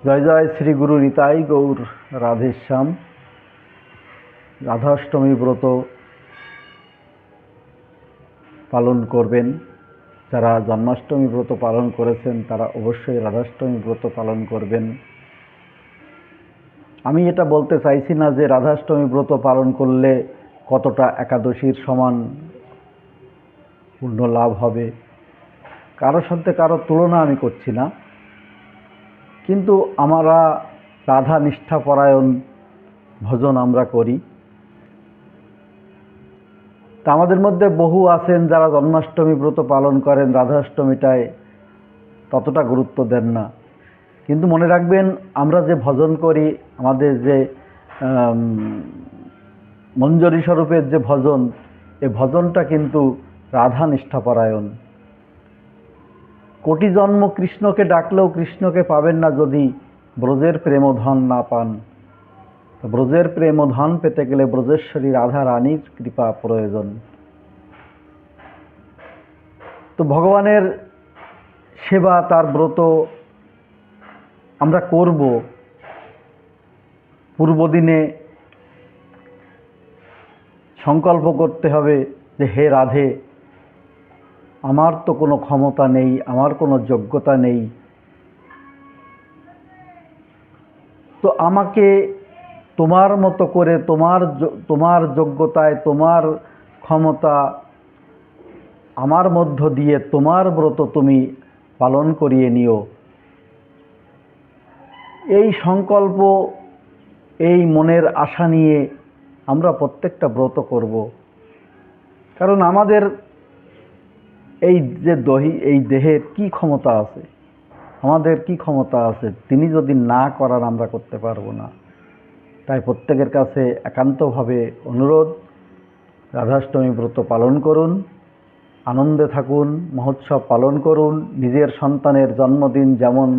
জয় জয় শ্রী গুরু নিতাই গৌর রাধেশ্যাম। রাধাষ্টমী ব্রত পালন করবেন। যারা জন্মাষ্টমী ব্রত পালন করেছেন তারা অবশ্যই রাধাষ্টমী ব্রত পালন করবেন। আমি এটা বলতে চাইছি না যে রাধাষ্টমী ব্রত পালন করলে কতটা একাদশীর সমান পূর্ণ লাভ হবে, কারোর সাথে কারো তুলনা আমি করছি না। কিন্তু আমরা রাধা নিষ্ঠাপরায়ণ ভজন আমরা করি। তা আমাদের মধ্যে বহু আছেন যারা জন্মাষ্টমী ব্রত পালন করেন, রাধাষ্টমীটায় ততটা গুরুত্ব দেন না। কিন্তু মনে রাখবেন, আমরা যে ভজন করি, আমাদের যে মঞ্জরী স্বরূপের যে ভজন, এই ভজনটা কিন্তু রাধা নিষ্ঠাপরায়ণ। কোটি জন্ম কৃষ্ণকে ডাকলেও কৃষ্ণকে পাবেন না যদি ব্রজের প্রেমধন না পান। ব্রজের প্রেমধন পেতে গেলে ব্রজেশ্বরী রাধা রানীর কৃপা প্রয়োজন। তো ভগবানের সেবা, তার ব্রত আমরা করব। পূর্বদিনে সংকল্প করতে হবে যে হে রাধে, আমার তো কোনো ক্ষমতা নেই, আমার কোনো যোগ্যতা নেই, তো আমাকে তোমার মতো করে, তোমার যোগ্যতায়, তোমার ক্ষমতা আমার মধ্য দিয়ে তোমার ব্রত তুমি পালন করিয়ে নিও। এই সংকল্প, এই মনের আশা নিয়ে আমরা প্রত্যেকটা ব্রত করব। কারণ আমাদের এই দেহের কি ক্ষমতা আছে, আমাদের কি ক্ষমতা আছে, তিনি যদি না করার আমরা করতে পারবো না। তাই প্রত্যেকের কাছে একান্তভাবে অনুরোধ, রাধাষ্টমী ব্রত পালন করুন, আনন্দে থাকুন, মহোৎসব পালন করুন। নিজের সন্তানের জন্মদিন যেমন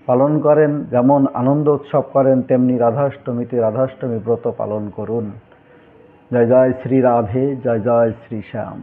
পালন করেন, যেমন আনন্দ উৎসব করেন, তেমনি রাধাষ্টমীতে রাধাষ্টমী ব্রত পালন করুন। জয় জয় শ্রী রাধে, জয় জয় শ্রী শ্যাম।